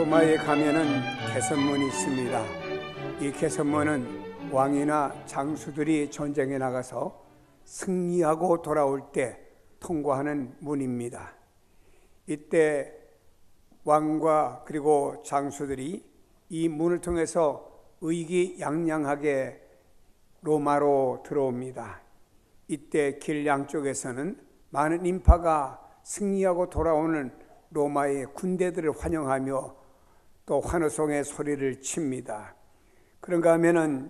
로마에 가면은 개선문이 있습니다. 이 개선문은 왕이나 장수들이 전쟁에 나가서 승리하고 돌아올 때 통과하는 문입니다. 이때 왕과 그리고 장수들이 이 문을 통해서 의기양양하게 로마로 들어옵니다. 이때 길 양쪽에서는 많은 인파가 승리하고 돌아오는 로마의 군대들을 환영하며 또 환호성의 소리를 칩니다. 그런가 하면은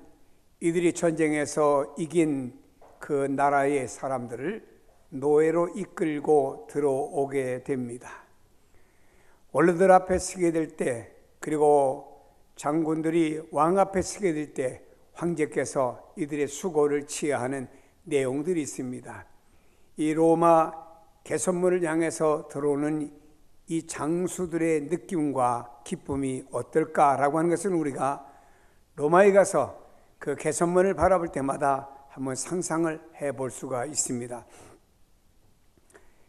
이들이 전쟁에서 이긴 그 나라의 사람들을 노예로 이끌고 들어오게 됩니다. 원로들 앞에 서게 될 때, 그리고 장군들이 왕 앞에 서게 될 때 황제께서 이들의 수고를 취하하는 내용들이 있습니다. 이 로마 개선문을 향해서 들어오는 이 장수들의 느낌과 기쁨이 어떨까라고 하는 것은 우리가 로마에 가서 그 개선문을 바라볼 때마다 한번 상상을 해볼 수가 있습니다.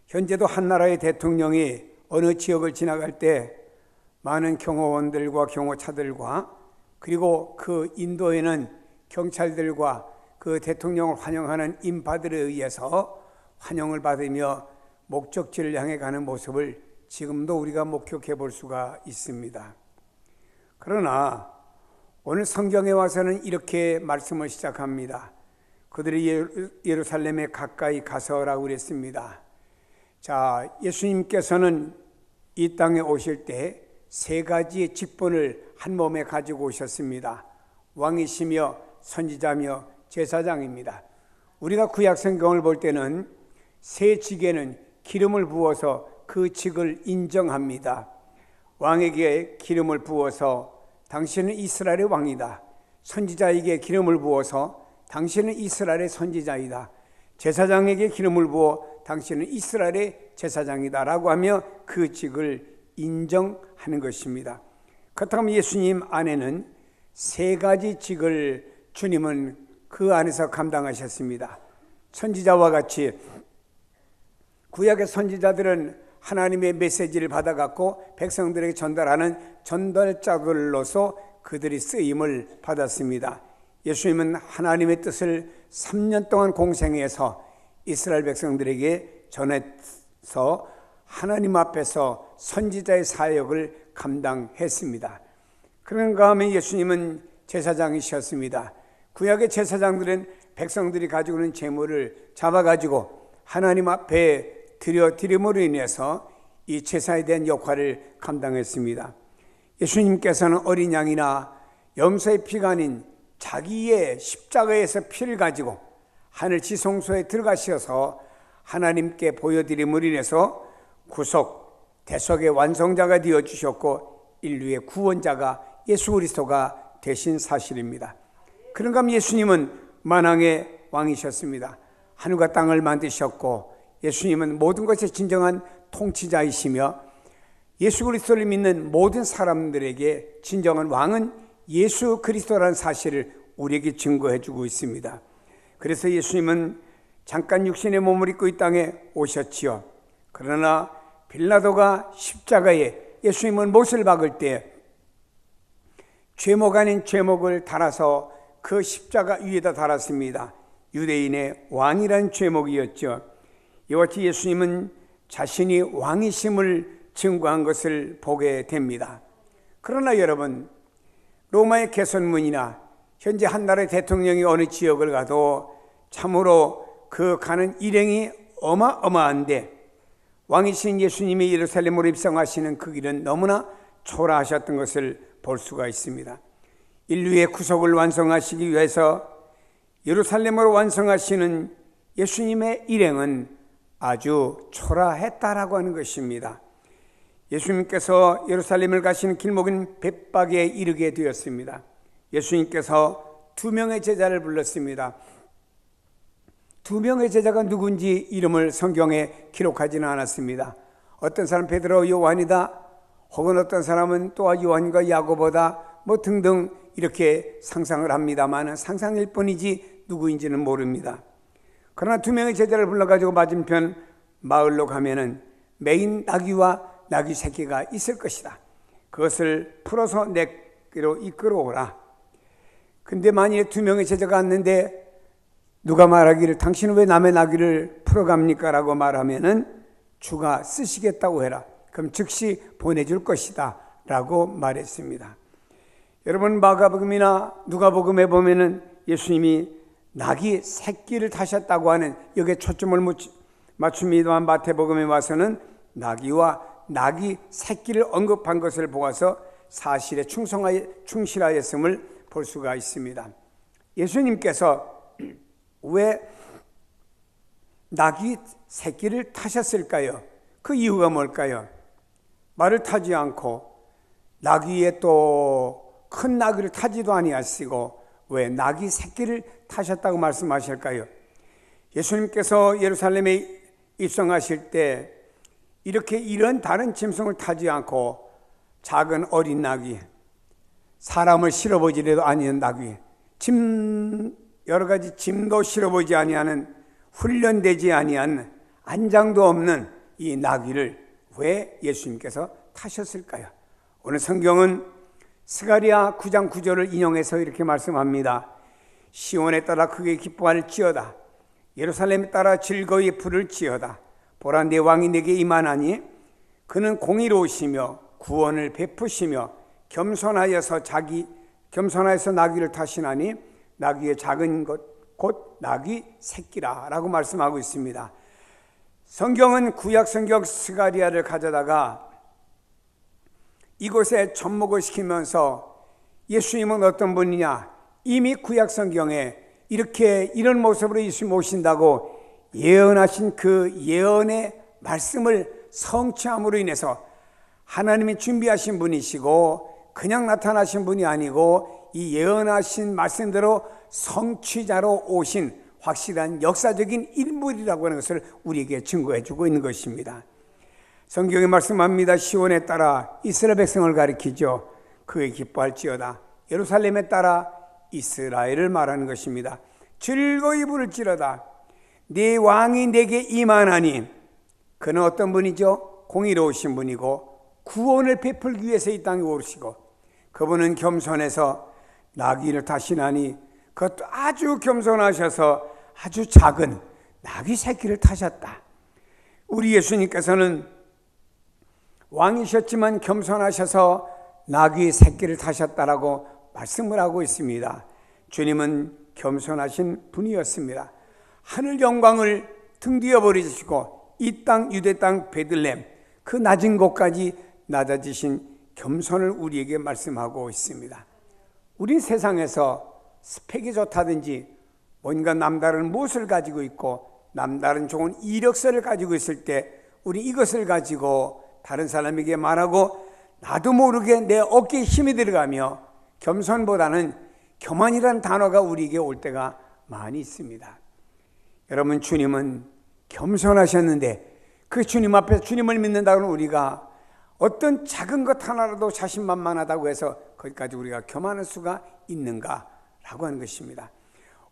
현재도 한 나라의 대통령이 어느 지역을 지나갈 때 많은 경호원들과 경호차들과 그리고 그 인도에는 경찰들과 그 대통령을 환영하는 인파들에 의해서 환영을 받으며 목적지를 향해 가는 모습을 지금도 우리가 목격해 볼 수가 있습니다. 그러나 오늘 성경에 와서는 이렇게 말씀을 시작합니다. 그들이 예루살렘에 가까이 가서라고 그랬습니다. 자, 예수님께서는 이 땅에 오실 때 세 가지의 직분을 한 몸에 가지고 오셨습니다. 왕이시며 선지자며 제사장입니다. 우리가 구약 성경을 볼 때는 새 직에는 기름을 부어서 그 직을 인정합니다. 왕에게 기름을 부어서 당신은 이스라엘의 왕이다. 선지자에게 기름을 부어서 당신은 이스라엘의 선지자이다. 제사장에게 기름을 부어 당신은 이스라엘의 제사장이다 라고 하며 그 직을 인정하는 것입니다. 그렇다면 예수님 안에는 세 가지 직을 주님은 그 안에서 감당하셨습니다. 선지자와 같이 구약의 선지자들은 하나님의 메시지를 받아갖고 백성들에게 전달하는 전달자들로서 그들이 쓰임을 받았습니다. 예수님은 하나님의 뜻을 3년 동안 공생해서 이스라엘 백성들에게 전해서 하나님 앞에서 선지자의 사역을 감당했습니다. 그런가 하면 예수님은 제사장이셨습니다. 구약의 제사장들은 백성들이 가지고 있는 제물을 잡아가지고 하나님 앞에 드림으로 인해서 이 제사에 대한 역할을 감당했습니다. 예수님께서는 어린 양이나 염소의 피가 아닌 자기의 십자가에서 피를 가지고 하늘 지성소에 들어가셔서 하나님께 보여드림으로 인해서 구속, 대속의 완성자가 되어주셨고 인류의 구원자가 예수 그리스도가 되신 사실입니다. 그런가 하면 예수님은 만왕의 왕이셨습니다. 하늘과 땅을 만드셨고 예수님은 모든 것의 진정한 통치자이시며 예수 그리스도를 믿는 모든 사람들에게 진정한 왕은 예수 그리스도라는 사실을 우리에게 증거해 주고 있습니다. 그래서 예수님은 잠깐 육신의 몸을 입고 이 땅에 오셨지요. 그러나 빌라도가 십자가에 예수님을 못을 박을 때 죄목 아닌 죄목을 달아서 그 십자가 위에다 달았습니다. 유대인의 왕이라는 죄목이었죠. 이와 같이 예수님은 자신이 왕이심을 증거한 것을 보게 됩니다. 그러나 여러분, 로마의 개선문이나 현재 한 나라의 대통령이 어느 지역을 가도 참으로 그 가는 일행이 어마어마한데 왕이신 예수님이 예루살렘으로 입성하시는 그 길은 너무나 초라하셨던 것을 볼 수가 있습니다. 인류의 구속을 완성하시기 위해서 예루살렘으로 완성하시는 예수님의 일행은 아주 초라했다라고 하는 것입니다. 예수님께서 예루살렘을 가시는 길목인 벳박에 이르게 되었습니다. 예수님께서 2명의 제자를 불렀습니다. 2명의 제자가 누군지 이름을 성경에 기록하지는 않았습니다. 어떤 사람 베드로, 요한이다, 혹은 어떤 사람은 또 요한과 야고보다 뭐 등등 이렇게 상상을 합니다만 상상일 뿐이지 누구인지는 모릅니다. 그러나 2명의 제자를 불러가지고 맞은편 마을로 가면은 메인 나귀와 나귀 새끼가 있을 것이다. 그것을 풀어서 내게로 이끌어오라. 근데 만일에 2명의 제자가 왔는데 누가 말하기를 당신은 왜 남의 나귀를 풀어갑니까? 라고 말하면은 주가 쓰시겠다고 해라. 그럼 즉시 보내줄 것이다 라고 말했습니다. 여러분, 마가복음이나 누가복음에 보면은 예수님이 나귀 새끼를 타셨다고 하는 여기에 초점을 맞춥니다만, 마태복음에 와서는 나귀와 나귀 새끼를 언급한 것을 보아서 사실에 충실하였음을 볼 수가 있습니다. 예수님께서 왜 나귀 새끼를 타셨을까요? 그 이유가 뭘까요? 말을 타지 않고 나귀에 또 큰 나귀를 타지도 아니하시고 왜 나귀 새끼를 타셨다고 말씀하실까요? 예수님께서 예루살렘에 입성하실 때 이렇게 이런 다른 짐승을 타지 않고 작은 어린 나귀, 사람을 실어보지라도 아니한 나귀, 여러 가지 짐도 실어보지 아니하는, 훈련되지 아니한, 안장도 없는 이 나귀를 왜 예수님께서 타셨을까요? 오늘 성경은 스가랴 9장 9절을 인용해서 이렇게 말씀합니다. 시온에 따라 크게 기뻐할지어다. 예루살렘에 따라 즐거이 부를지어다. 보라, 내 왕이 내게 임하나니 그는 공의로우시며 구원을 베푸시며 겸손하여서 나귀를 타시나니 나귀의 작은 것 곧 나귀 새끼라 라고 말씀하고 있습니다. 성경은 구약 성경 스가랴를 가져다가 이곳에 접목을 시키면서 예수님은 어떤 분이냐, 이미 구약 성경에 이런 모습으로 예수님 오신다고 예언하신 그 예언의 말씀을 성취함으로 인해서 하나님이 준비하신 분이시고 그냥 나타나신 분이 아니고 이 예언하신 말씀대로 성취자로 오신 확실한 역사적인 인물이라고 하는 것을 우리에게 증거해 주고 있는 것입니다. 성경에 말씀합니다. 시온에 따라 이스라엘 백성을 가리키죠. 그에 기뻐할지어다. 예루살렘에 따라 이스라엘을 말하는 것입니다. 즐거이 부를지어다. 네 왕이 내게 임하나니 그는 어떤 분이죠? 공의로우신 분이고 구원을 베풀기 위해서 이 땅에 오르시고 그분은 겸손해서 나귀를 타시나니 그것도 아주 겸손하셔서 아주 작은 나귀 새끼를 타셨다. 우리 예수님께서는 왕이셨지만 겸손하셔서 나귀 새끼를 타셨다라고 말씀을 하고 있습니다. 주님은 겸손하신 분이었습니다. 하늘 영광을 등 뒤에 버리시고 이 땅 유대 땅 베들레헴 그 낮은 곳까지 낮아지신 겸손을 우리에게 말씀하고 있습니다. 우리 세상에서 스펙이 좋다든지 뭔가 남다른 무엇을 가지고 있고 남다른 좋은 이력서를 가지고 있을 때 우리 이것을 가지고 다른 사람에게 말하고 나도 모르게 내 어깨에 힘이 들어가며 겸손보다는 교만이라는 단어가 우리에게 올 때가 많이 있습니다. 여러분, 주님은 겸손하셨는데 그 주님 앞에 주님을 믿는다고는 우리가 어떤 작은 것 하나라도 자신만만하다고 해서 거기까지 우리가 교만할 수가 있는가라고 하는 것입니다.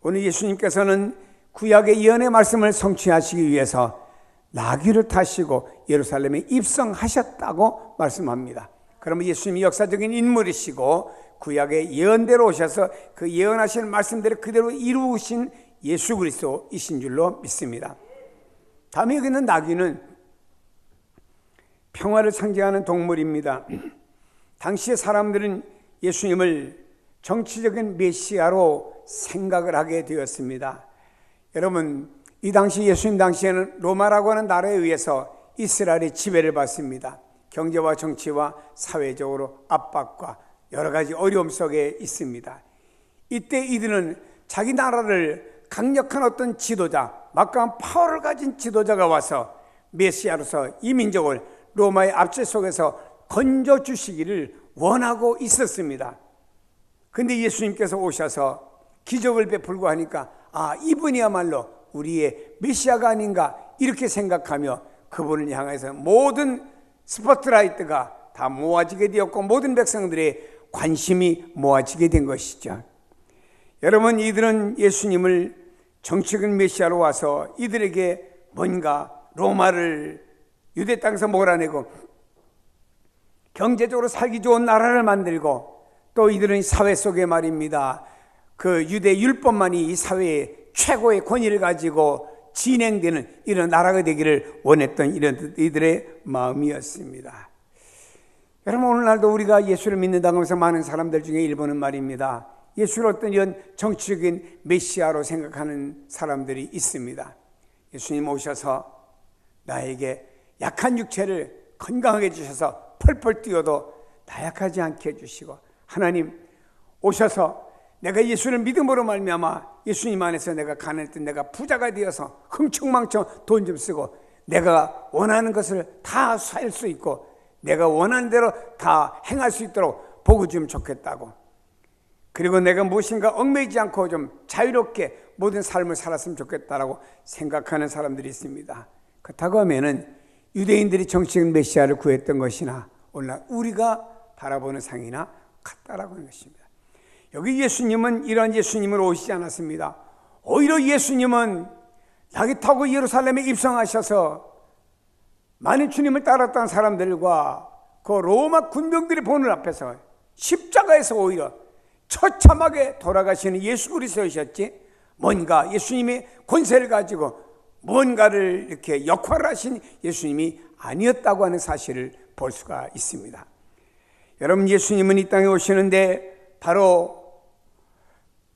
오늘 예수님께서는 구약의 예언의 말씀을 성취하시기 위해서 나귀를 타시고 예루살렘에 입성하셨다고 말씀합니다. 그러면 예수님이 역사적인 인물이시고 구약의 예언대로 오셔서 그 예언하신 말씀대로 그대로 이루신 예수 그리스도이신 줄로 믿습니다. 다음에 여기 있는 나귀는 평화를 상징하는 동물입니다. 당시의 사람들은 예수님을 정치적인 메시아로 생각을 하게 되었습니다. 여러분, 이 당시 예수님 당시에는 로마라고 하는 나라에 의해서 이스라엘이 지배를 받습니다. 경제와 정치와 사회적으로 압박과 여러 가지 어려움 속에 있습니다. 이때 이들은 자기 나라를 강력한 어떤 지도자, 막강한 파워를 가진 지도자가 와서 메시아로서 이 민족을 로마의 압제 속에서 건져주시기를 원하고 있었습니다. 근데 예수님께서 오셔서 기적을 베풀고 하니까 이분이야말로 우리의 메시아가 아닌가 이렇게 생각하며 그분을 향해서 모든 스포트라이트가 다 모아지게 되었고 모든 백성들의 관심이 모아지게 된 것이죠. 여러분, 이들은 예수님을 정치적인 메시아로 와서 이들에게 뭔가 로마를 유대 땅에서 몰아내고 경제적으로 살기 좋은 나라를 만들고, 또 이들은 사회 속에 말입니다, 그 유대 율법만이 이 사회의 최고의 권위를 가지고 진행되는 이런 나라가 되기를 원했던 이런 이들의 마음이었습니다. 여러분, 오늘날도 우리가 예수를 믿는다고 해서 많은 사람들 중에 일부는 말입니다, 예수를 어떤 이런 정치적인 메시아로 생각하는 사람들이 있습니다. 예수님 오셔서 나에게 약한 육체를 건강하게 해주셔서 펄펄 뛰어도 나약하지 않게 해주시고, 하나님 오셔서 내가 예수를 믿음으로 말미암아 예수님 안에서 내가 가난했던 내가 부자가 되어서 흥청망청 돈 좀 쓰고 내가 원하는 것을 다 살 수 있고 내가 원하는 대로 다 행할 수 있도록 보여주면 좋겠다고, 그리고 내가 무엇인가 얽매이지 않고 좀 자유롭게 모든 삶을 살았으면 좋겠다라고 생각하는 사람들이 있습니다. 그렇다고 하면은 유대인들이 정치적 메시아를 구했던 것이나 오늘날 우리가 바라보는 상이나 같다라고 하는 것입니다. 여기 예수님은 이러한 예수님으로 오시지 않았습니다. 오히려 예수님은 낙이 타고 예루살렘에 입성하셔서 많은 주님을 따랐던 사람들과 그 로마 군병들이 보는 앞에서 십자가에서 오히려 처참하게 돌아가시는 예수 그리스도이셨지, 뭔가 예수님의 권세를 가지고 뭔가를 이렇게 역할을 하신 예수님이 아니었다고 하는 사실을 볼 수가 있습니다. 여러분, 예수님은 이 땅에 오시는데 바로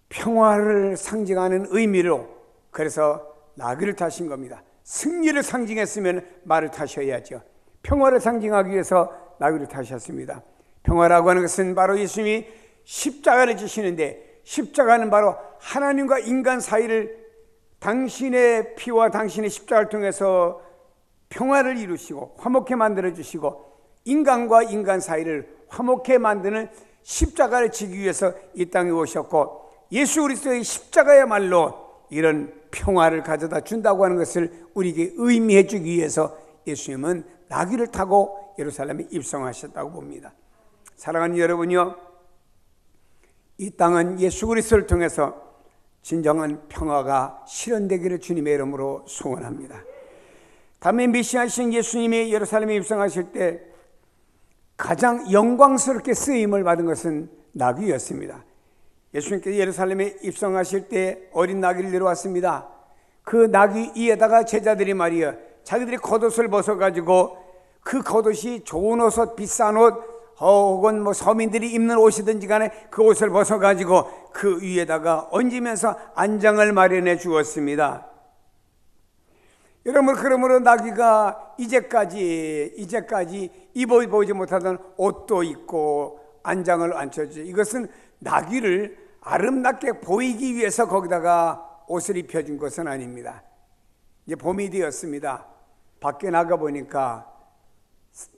평화를 상징하는 의미로, 그래서 나귀를 타신 겁니다. 승리를 상징했으면 말을 타셔야죠. 평화를 상징하기 위해서 나귀를 타셨습니다. 평화라고 하는 것은 바로 예수님이 십자가를 지시는데, 십자가는 바로 하나님과 인간 사이를 당신의 피와 당신의 십자가를 통해서 평화를 이루시고 화목해 만들어 주시고 인간과 인간 사이를 화목해 만드는 십자가를 지기 위해서 이 땅에 오셨고, 예수 그리스도의 십자가야말로 이런 평화를 가져다 준다고 하는 것을 우리에게 의미해 주기 위해서 예수님은 나귀를 타고 예루살렘에 입성하셨다고 봅니다. 사랑하는 여러분요, 이 땅은 예수 그리스도를 통해서 진정한 평화가 실현되기를 주님의 이름으로 소원합니다. 다음에 메시아이신 예수님이 예루살렘에 입성하실 때 가장 영광스럽게 쓰임을 받은 것은 나귀였습니다. 예수님께서 예루살렘에 입성하실 때 어린 나귀를 내려왔습니다. 그 나귀 위에다가 제자들이 말이야, 자기들이 겉옷을 벗어가지고 그 겉옷이 좋은 옷, 비싼 옷, 혹은 뭐 서민들이 입는 옷이든지 간에 그 옷을 벗어가지고 그 위에다가 얹으면서 안장을 마련해 주었습니다. 여러분, 그러므로 나귀가 이제까지 입어보지 못하던 옷도 입고 안장을 앉혀주죠. 이것은 나귀를 아름답게 보이기 위해서 거기다가 옷을 입혀준 것은 아닙니다. 이제 봄이 되었습니다. 밖에 나가보니까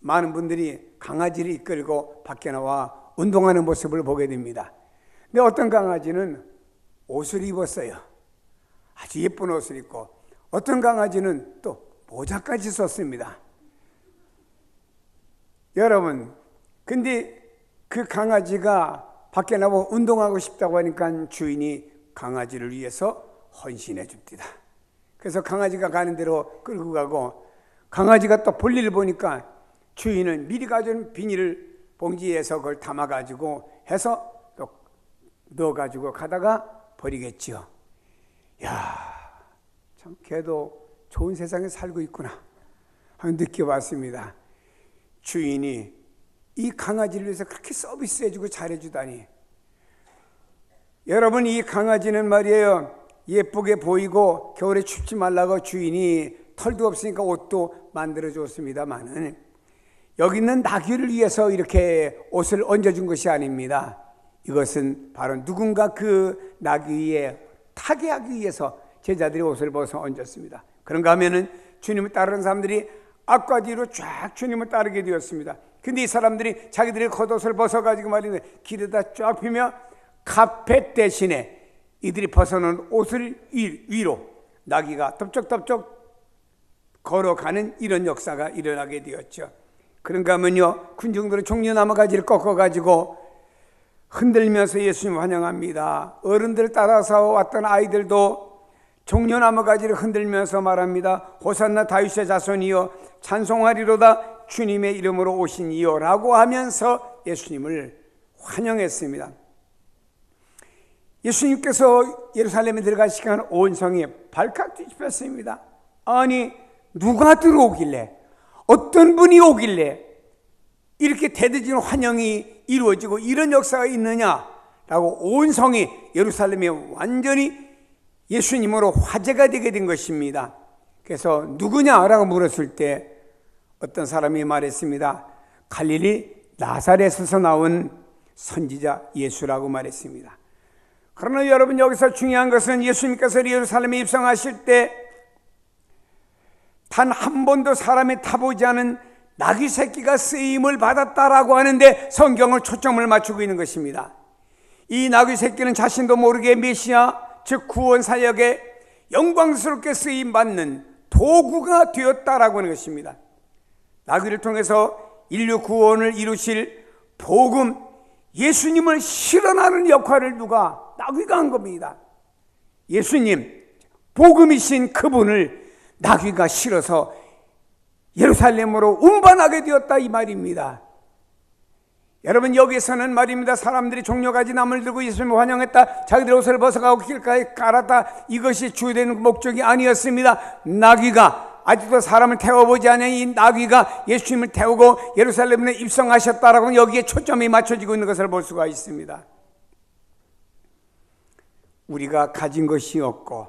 많은 분들이 강아지를 이끌고 밖에 나와 운동하는 모습을 보게 됩니다. 근데 어떤 강아지는 옷을 입었어요. 아주 예쁜 옷을 입고, 어떤 강아지는 또 모자까지 썼습니다. 여러분, 근데 그 강아지가 밖에 나와 운동하고 싶다고 하니까 주인이 강아지를 위해서 헌신해 줍니다. 그래서 강아지가 가는 대로 끌고 가고, 강아지가 또 볼일을 보니까 주인은 미리 가져온 비닐 봉지에서 그걸 담아가지고 해서 또 넣어가지고 가다가 버리겠지요. 야, 참 걔도 좋은 세상에 살고 있구나 하고 느껴봤습니다. 주인이 이 강아지를 위해서 그렇게 서비스해주고 잘해주다니. 여러분, 이 강아지는 말이에요, 예쁘게 보이고 겨울에 춥지 말라고 주인이 털도 없으니까 옷도 만들어줬습니다만은 여기 있는 나귀를 위해서 이렇게 옷을 얹어준 것이 아닙니다. 이것은 바로 누군가 그 나귀에 타게 하기 위해서 제자들이 옷을 벗어 얹었습니다. 그런가 하면은 주님을 따르는 사람들이 앞과 뒤로 쫙 주님을 따르게 되었습니다. 근데 이 사람들이 자기들의 겉옷을 벗어가지고 말이네, 길에다 쫙 펴며 카펫 대신에 이들이 벗어놓은 옷을 위로 나귀가 덥적덥적 걸어가는 이런 역사가 일어나게 되었죠. 그런가 하면요, 군중들은 종려나무 가지를 꺾어가지고 흔들면서 예수님 환영합니다. 어른들 따라서 왔던 아이들도 종려나무 가지를 흔들면서 말합니다. 호산나 다윗의 자손이여 찬송하리로다. 주님의 이름으로 오신 이요라고 하면서 예수님을 환영했습니다. 예수님께서 예루살렘에 들어가시간 온 성이 발칵 뒤집혔습니다. 아니, 누가 들어오길래, 어떤 분이 오길래 이렇게 대대적인 환영이 이루어지고 이런 역사가 있느냐라고 온 성이 예루살렘에 완전히 예수님으로 화제가 되게 된 것입니다. 그래서 누구냐라고 물었을 때 어떤 사람이 말했습니다. 갈릴리 나사렛에서 나온 선지자 예수라고 말했습니다. 그러나 여러분, 여기서 중요한 것은 예수님께서 예루살렘에 입성하실 때 단 한 번도 사람이 타보지 않은 나귀 새끼가 쓰임을 받았다라고 하는데 성경을 초점을 맞추고 있는 것입니다. 이 나귀 새끼는 자신도 모르게 메시아, 즉 구원 사역에 영광스럽게 쓰임받는 도구가 되었다라고 하는 것입니다. 나귀를 통해서 인류 구원을 이루실 복음, 예수님을 실현하는 역할을 누가? 나귀가 한 겁니다. 예수님, 복음이신 그분을 나귀가 실어서 예루살렘으로 운반하게 되었다, 이 말입니다. 여러분, 여기서는 말입니다, 사람들이 종려가지 나무를 들고 예수님을 환영했다, 자기들 옷을 벗어가고 길가에 깔았다, 이것이 주된 목적이 아니었습니다. 나귀가, 아직도 사람을 태워보지 않은 이 나귀가 예수님을 태우고 예루살렘에 입성하셨다라고 여기에 초점이 맞춰지고 있는 것을 볼 수가 있습니다. 우리가 가진 것이 없고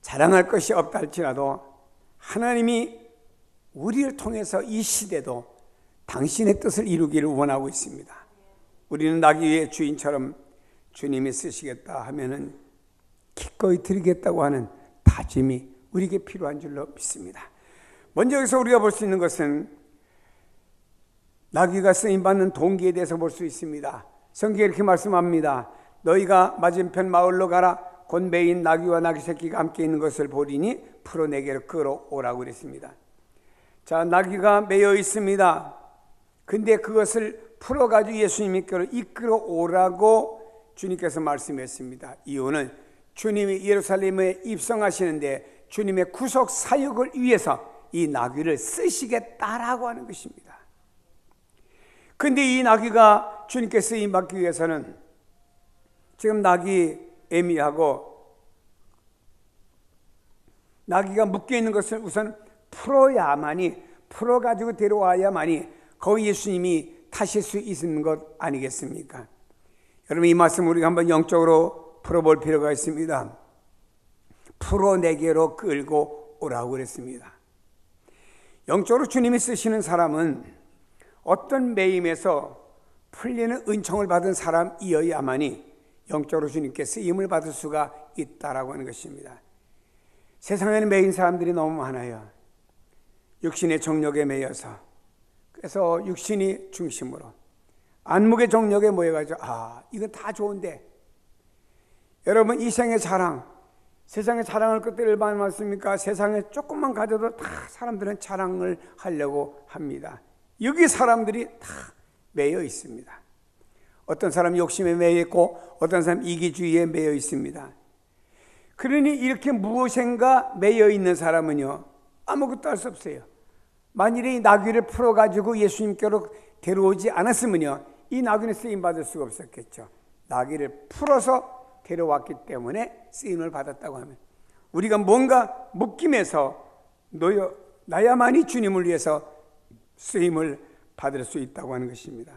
자랑할 것이 없다 할지라도 하나님이 우리를 통해서 이 시대도 당신의 뜻을 이루기를 원하고 있습니다. 우리는 나귀의 주인처럼 주님이 쓰시겠다 하면은 기꺼이 드리겠다고 하는 다짐이 우리에게 필요한 줄로 믿습니다. 먼저 여기서 우리가 볼 수 있는 것은 나귀가 쓰임받는 동기에 대해서 볼 수 있습니다. 성경에 이렇게 말씀합니다. 너희가 맞은편 마을로 가라. 곧 매인 나귀와 나귀 새끼가 함께 있는 것을 보리니 풀어 내게로 끌어오라고 그랬습니다. 자, 나귀가 매여 있습니다. 근데 그것을 풀어가지고 예수님께로 이끌어 오라고 주님께서 말씀했습니다. 이유는 주님이 예루살렘에 입성하시는데 주님의 구속 사역을 위해서 이 나귀를 쓰시겠다라고 하는 것입니다. 근데 이 나귀가 주님께 쓰임받기 위해서는 지금 나귀 애미하고 나귀가 묶여있는 것을 우선 풀어가지고 데려와야만이 거기 예수님이 타실 수 있는 것 아니겠습니까? 여러분, 이 말씀 우리가 한번 영적으로 풀어볼 필요가 있습니다. 풀어 내게로 끌고 오라고 그랬습니다. 영적으로 주님이 쓰시는 사람은 어떤 매임에서 풀리는 은총을 받은 사람이어야만이 영적으로 주님께 쓰임을 받을 수가 있다라고 하는 것입니다. 세상에는 매인 사람들이 너무 많아요. 육신의 정욕에 매여서, 그래서 육신이 중심으로 안목의 정욕에 모여가지고 이건 다 좋은데, 여러분, 이 생의 자랑, 세상의 자랑을 그때 얼마나 많습니까? 세상에 조금만 가져도 다 사람들은 자랑을 하려고 합니다. 여기 사람들이 다 매여 있습니다. 어떤 사람은 욕심에 매여 있고 어떤 사람은 이기주의에 매여 있습니다. 그러니 이렇게 무엇인가 매여 있는 사람은요, 아무것도 할 수 없어요. 만일에 이 나귀를 풀어가지고 예수님께로 데려오지 않았으면요, 이 나귀는 쓰임받을 수가 없었겠죠. 나귀를 풀어서 데려왔기 때문에 쓰임을 받았다고 하면 우리가 뭔가 묶임에서 나야만이 주님을 위해서 쓰임을 받을 수 있다고 하는 것입니다.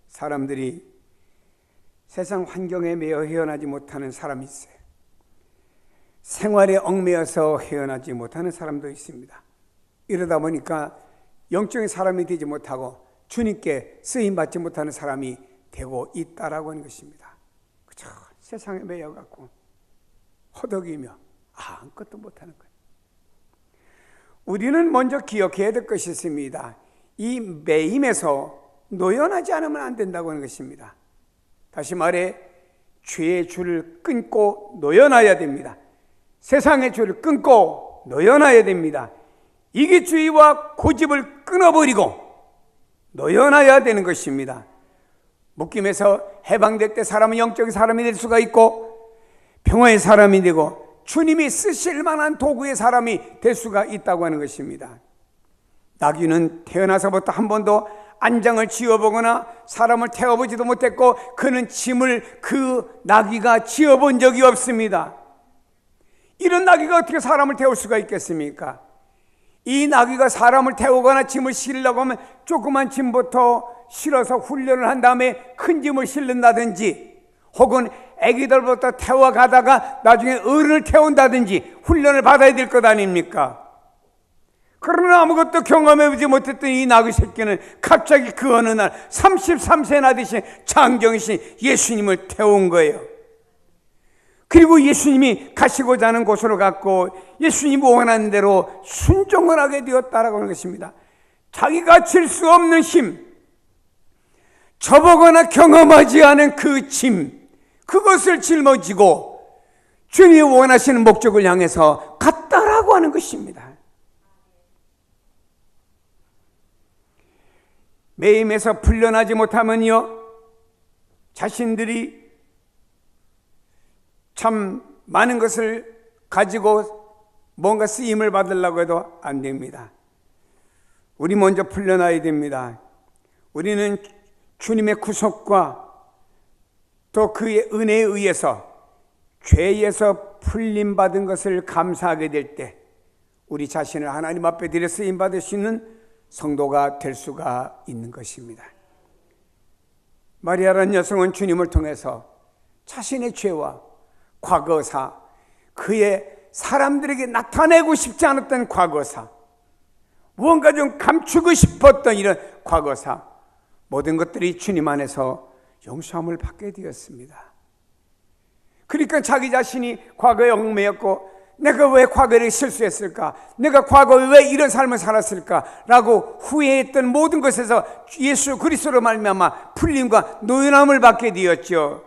사람들이 세상 환경에 매여 헤어나지 못하는 사람이 있어요. 생활에 얽매여서 헤어나지 못하는 사람도 있습니다. 이러다 보니까 영적인 사람이 되지 못하고 주님께 쓰임받지 못하는 사람이 되고 있다라고 하는 것입니다. 그쵸? 세상에 매여갖고 허덕이며 아무것도 못하는 거예요. 우리는 먼저 기억해야 될 것이 있습니다. 이 매임에서 노연하지 않으면 안 된다고 하는 것입니다. 다시 말해, 죄의 줄을 끊고 노연해야 됩니다. 세상의 줄을 끊고 노연해야 됩니다. 이기주의와 고집을 끊어버리고 노연해야 되는 것입니다. 묶임에서 해방될 때 사람은 영적인 사람이 될 수가 있고 평화의 사람이 되고 주님이 쓰실 만한 도구의 사람이 될 수가 있다고 하는 것입니다. 나귀는 태어나서부터 한 번도 안장을 지어보거나 사람을 태워보지도 못했고 그는 짐을 그 나귀가 지어본 적이 없습니다. 이런 나귀가 어떻게 사람을 태울 수가 있겠습니까? 이 나귀가 사람을 태우거나 짐을 실으려고 하면 조그만 짐부터 실어서 훈련을 한 다음에 큰 짐을 실는다든지 혹은 애기들부터 태워가다가 나중에 어른을 태운다든지 훈련을 받아야 될 것 아닙니까? 그러나 아무것도 경험해보지 못했던 이 나귀 새끼는 갑자기 그 어느 날 33세나 되신 장정이신 예수님을 태운 거예요. 그리고 예수님이 가시고자 하는 곳으로 갔고 예수님이 원하는 대로 순종을 하게 되었다라고 하는 것입니다. 자기가 질 수 없는 힘, 저보거나 경험하지 않은 그 짐, 그것을 짊어지고 주님이 원하시는 목적을 향해서 갔다라고 하는 것입니다. 매임에서 풀려나지 못하면요, 자신들이 참 많은 것을 가지고 뭔가 쓰임을 받으려고 해도 안 됩니다. 우리 먼저 풀려나야 됩니다. 우리는 주님의 구속과 또 그의 은혜에 의해서 죄에서 풀림받은 것을 감사하게 될 때 우리 자신을 하나님 앞에 드려 쓰임받을 수 있는 성도가 될 수가 있는 것입니다. 마리아라는 여성은 주님을 통해서 자신의 죄와 과거사, 그의 사람들에게 나타내고 싶지 않았던 과거사, 무언가 좀 감추고 싶었던 이런 과거사, 모든 것들이 주님 안에서 용서함을 받게 되었습니다. 그러니까 자기 자신이 과거에 얽매였고 내가 왜 과거에 실수했을까? 내가 과거에 왜 이런 삶을 살았을까? 라고 후회했던 모든 것에서 예수 그리스도로 말미암아 풀림과 노연함을 받게 되었죠.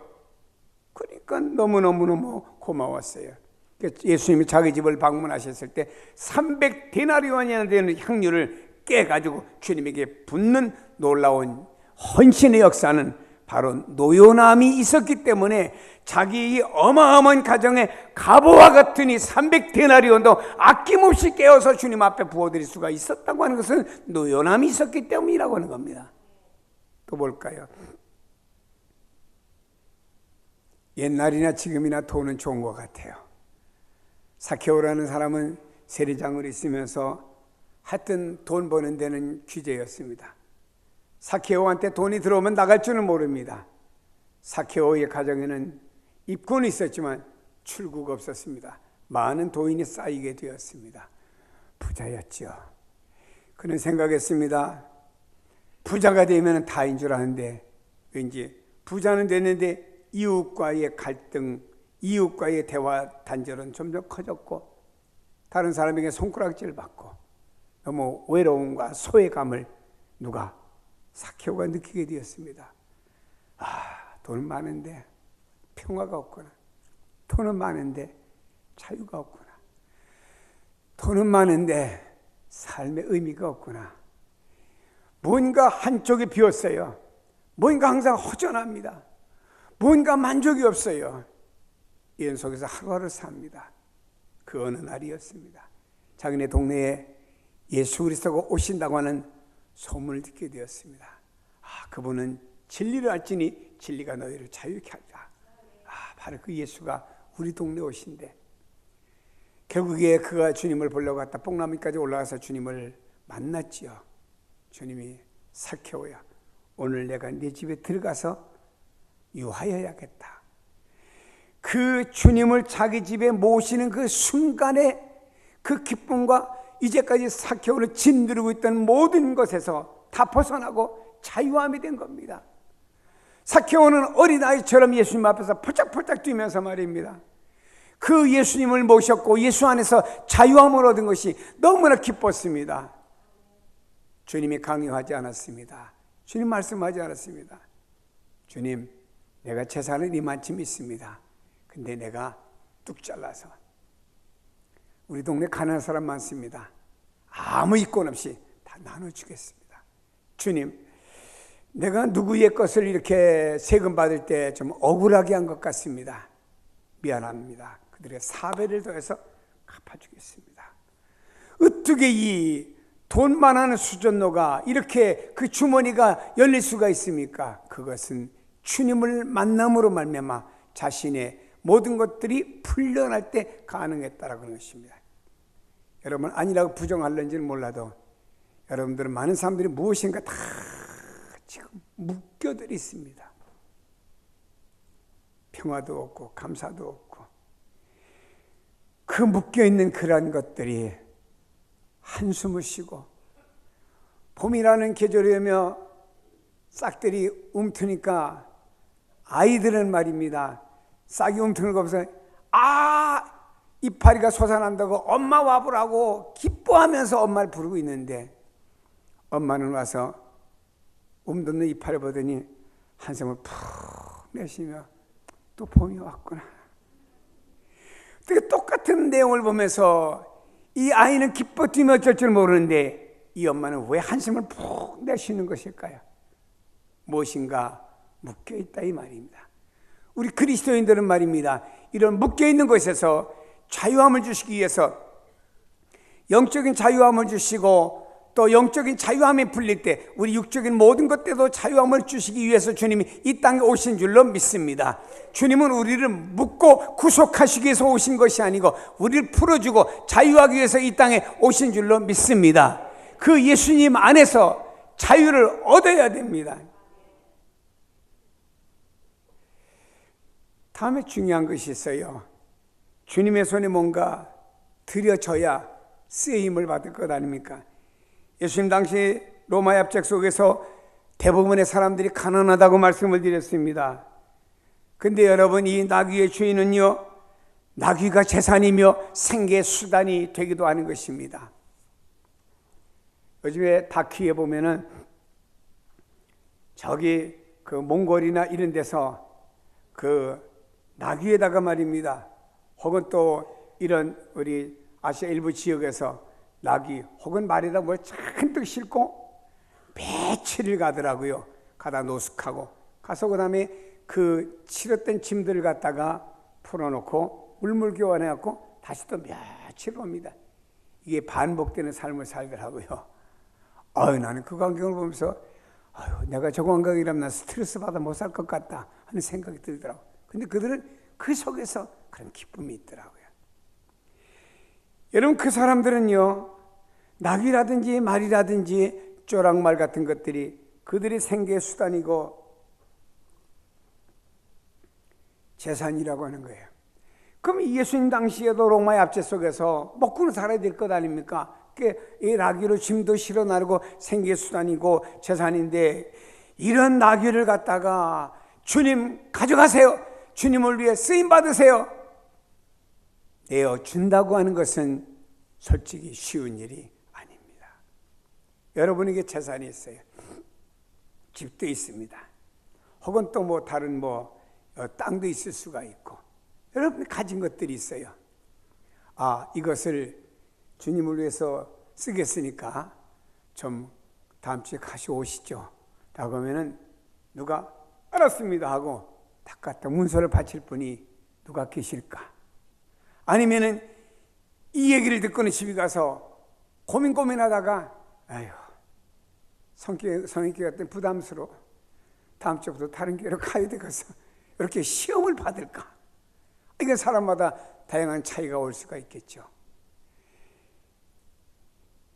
그러니까 너무너무 고마웠어요. 예수님이 자기 집을 방문하셨을 때 300데나리온이나 되는 향유를 깨가지고 주님에게 붓는 놀라운 헌신의 역사는 바로 노연함이 있었기 때문에 자기 어마어마한 가정에 갑오와 같으니 300데나리온도 아낌없이 깨어서 주님 앞에 부어드릴 수가 있었다고 하는 것은 노연함이 있었기 때문이라고 하는 겁니다. 또 볼까요? 옛날이나 지금이나 돈은 좋은 것 같아요. 사케오라는 사람은 세리장으로 있으면서 하여튼 돈 버는 데는 귀재였습니다. 사케오한테 돈이 들어오면 나갈 줄은 모릅니다. 사케오의 가정에는 입구는 있었지만 출구가 없었습니다. 많은 도인이 쌓이게 되었습니다. 부자였죠. 그는 생각했습니다. 부자가 되면 다인 줄 아는데 왠지 부자는 됐는데 이웃과의 갈등, 이웃과의 대화 단절은 점점 커졌고 다른 사람에게 손가락질 받고 너무 외로움과 소외감을 누가 사케오가 느끼게 되었습니다. 돈은 많은데 평화가 없구나. 돈은 많은데 자유가 없구나. 돈은 많은데 삶의 의미가 없구나. 뭔가 한쪽이 비었어요. 뭔가 항상 허전합니다. 뭔가 만족이 없어요. 이런 속에서 하루하루 삽니다. 그 어느 날이었습니다. 자기네 동네에 예수 그리스도가 오신다고 하는 소문을 듣게 되었습니다. 그분은 진리를 알지니 진리가 너희를 자유케 하리라. 바로 그 예수가 우리 동네에 오신대. 결국에 그가 주님을 보려고 갔다 뽕나무까지 올라가서 주님을 만났지요. 주님이 사케오야, 오늘 내가 네 집에 들어가서 유하여야겠다. 그 주님을 자기 집에 모시는 그 순간에 그 기쁨과 이제까지 사케오를 짓누르고 있던 모든 것에서 다 벗어나고 자유함이 된 겁니다. 사케오는 어린아이처럼 예수님 앞에서 펄짝펄짝 뛰면서 말입니다. 그 예수님을 모셨고 예수 안에서 자유함을 얻은 것이 너무나 기뻤습니다. 주님이 강요하지 않았습니다. 주님 말씀하지 않았습니다. 주님, 내가 재산을 이만큼 있습니다. 근데 내가 뚝 잘라서 우리 동네 가난한 사람 많습니다. 아무 이권 없이 다 나눠주겠습니다. 주님, 내가 누구의 것을 이렇게 세금 받을 때 좀 억울하게 한 것 같습니다. 미안합니다. 그들의 사배를 더해서 갚아주겠습니다. 어떻게 이 돈만 하는 수전노가 이렇게 그 주머니가 열릴 수가 있습니까? 그것은 주님을 만남으로 말미암아 자신의 모든 것들이 풀려날 때 가능했다라고 하는 것입니다. 여러분, 아니라고 부정할는지는 몰라도 여러분들은 많은 사람들이 무엇인가 다 지금 묶여들 있습니다. 평화도 없고 감사도 없고, 그 묶여있는 그러한 것들이 한숨을 쉬고, 봄이라는 계절이 오며 싹들이 움트니까 아이들은 말입니다, 싹이 움트는 거 없어요. 이파리가 솟아난다고 엄마 와보라고 기뻐하면서 엄마를 부르고 있는데, 엄마는 와서 움돋는 이파리 보더니 한숨을 푹 내쉬며 또 봄이 왔구나. 똑같은 내용을 보면서 이 아이는 기뻐 뛰며 어쩔 줄 모르는데 이 엄마는 왜 한숨을 푹 내쉬는 것일까요? 무엇인가 묶여있다 이 말입니다. 우리 그리스도인들은 말입니다, 이런 묶여있는 것에서 자유함을 주시기 위해서, 영적인 자유함을 주시고 또 영적인 자유함이 풀릴 때 우리 육적인 모든 것들도 자유함을 주시기 위해서 주님이 이 땅에 오신 줄로 믿습니다. 주님은 우리를 묶고 구속하시기 위해서 오신 것이 아니고 우리를 풀어주고 자유하기 위해서 이 땅에 오신 줄로 믿습니다. 그 예수님 안에서 자유를 얻어야 됩니다. 다음에 중요한 것이 있어요. 주님의 손에 뭔가 들여져야 쓰임을 받을 것 아닙니까? 예수님 당시 로마 압제 속에서 대부분의 사람들이 가난하다고 말씀을 드렸습니다. 근데 여러분, 이 나귀의 주인은요, 나귀가 재산이며 생계 수단이 되기도 하는 것입니다. 요즘에 다큐에 보면은 저기 그 몽골이나 이런 데서 그 나귀에다가 말입니다, 혹은 또 이런 우리 아시아 일부 지역에서 나귀 혹은 말에다 뭘 잔뜩 싣고 며칠을 가더라고요. 가다 노숙하고 가서 그 다음에 그 치렀던 짐들을 갖다가 풀어놓고 물물 교환해갖고 다시 또 며칠 옵니다. 이게 반복되는 삶을 살더라고요. 나는 그 광경을 보면서 내가 저 광경이라면 난 스트레스 받아 못 살 것 같다 하는 생각이 들더라고요. 근데 그들은 그 속에서 그런 기쁨이 있더라고요. 여러분, 그 사람들은요, 낙이라든지 말이라든지 쪼락말 같은 것들이 그들의 생계의 수단이고 재산이라고 하는 거예요. 그럼 예수님 당시에도 로마의 압제 속에서 먹고는 살아야 될 것 아닙니까? 이 나귀로 짐도 실어 나르고 생계의 수단이고 재산인데, 이런 나귀를 갖다가 주님 가져가세요, 주님을 위해 쓰임 받으세요 내어준다고 하는 것은 솔직히 쉬운 일이 아닙니다. 여러분에게 재산이 있어요. 집도 있습니다. 혹은 또 뭐 다른 땅도 있을 수가 있고, 여러분이 가진 것들이 있어요. 이것을 주님을 위해서 쓰겠으니까 좀 다음 주에 가시 오시죠 라고 하면은 누가 알았습니다 하고 딱 갖다 문서를 바칠 분이 누가 계실까? 아니면은 이 얘기를 듣고는 집에 가서 고민하다가 성의교회 같은 부담스러워, 다음 주부터 다른 교회로 가야 되겠어, 이렇게 시험을 받을까? 이게 사람마다 다양한 차이가 올 수가 있겠죠.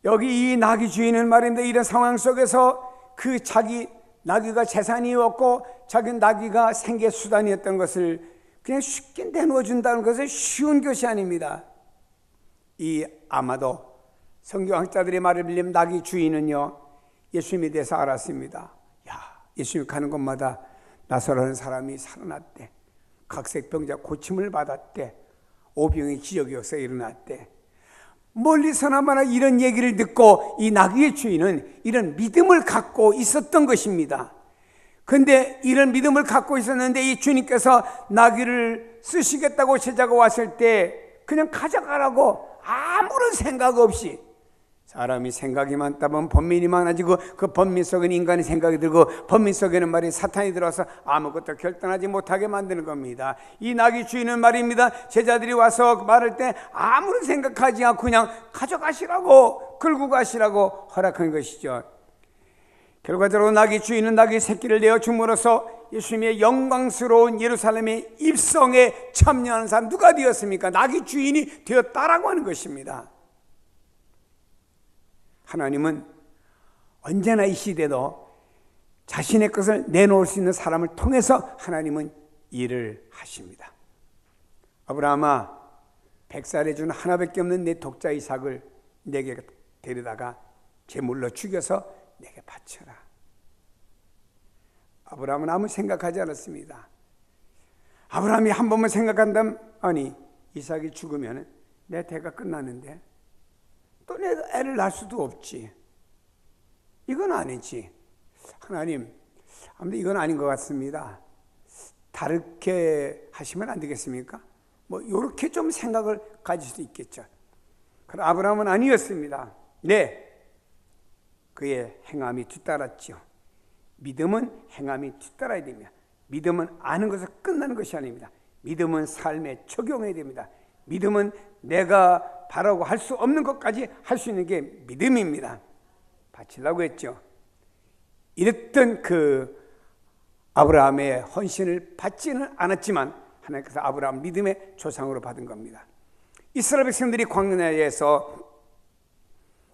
여기 이 나귀 주인은 말인데, 이런 상황 속에서 그 자기 나귀가 재산이었고 자기 나귀가 생계 수단이었던 것을 그냥 쉽게 내놓아 준다는 것은 쉬운 것이 아닙니다. 아마도 성경학자들의 말을 빌리면 나귀 주인은요, 예수님에 대해서 알았습니다. 예수님 가는 곳마다 나사로라는 사람이 살아났대, 각색병자 고침을 받았대, 오병의 기적이 역사에 일어났대. 멀리서나마나 이런 얘기를 듣고 이 나귀의 주인은 이런 믿음을 갖고 있었던 것입니다. 근데 이런 믿음을 갖고 있었는데 이 주님께서 나귀를 쓰시겠다고 제자가 왔을 때 그냥 가져가라고 아무런 생각 없이 사람이 생각이 많다 보면 번민이 많아지고 그 번민 속에는 인간의 생각이 들고 번민 속에는 말이 사탄이 들어와서 아무것도 결단하지 못하게 만드는 겁니다. 이 나귀 주인은 말입니다, 제자들이 와서 말할 때 아무런 생각하지 않고 그냥 가져가시라고, 끌고 가시라고 허락한 것이죠. 결과적으로 나귀 주인은 나귀 새끼를 내어 줌으로써 예수님의 영광스러운 예루살렘의 입성에 참여하는 사람 누가 되었습니까? 나귀 주인이 되었다라고 하는 것입니다. 하나님은 언제나 이 시대도 자신의 것을 내놓을 수 있는 사람을 통해서 하나님은 일을 하십니다. 아브라함아, 100살에 준 하나밖에 없는 내 독자 이삭을 내게 데려다가 제물로 죽여서 내게 바쳐라. 아브라함은 아무 생각하지 않았습니다. 아브라함이 한 번만 생각한다면, 아니 이삭이 죽으면 내 대가 끝나는데 또 내 애를 낳을 수도 없지, 이건 아니지. 하나님, 아무튼 이건 아닌 것 같습니다. 다르게 하시면 안 되겠습니까? 뭐 이렇게 좀 생각을 가질 수도 있겠죠. 그러나 아브라함은 아니었습니다. 네, 그의 행함이 뒤따랐죠. 믿음은 행함이 뒤따라야 됩니다. 믿음은 아는 것을 끝나는 것이 아닙니다. 믿음은 삶에 적용해야 됩니다. 믿음은 내가 바라고 할 수 없는 것까지 할 수 있는 게 믿음입니다. 바치려고 했죠. 이랬던 그 아브라함의 헌신을 받지는 않았지만 하나님께서 아브라함 믿음의 조상으로 받은 겁니다. 이스라엘 백성들이 광야에서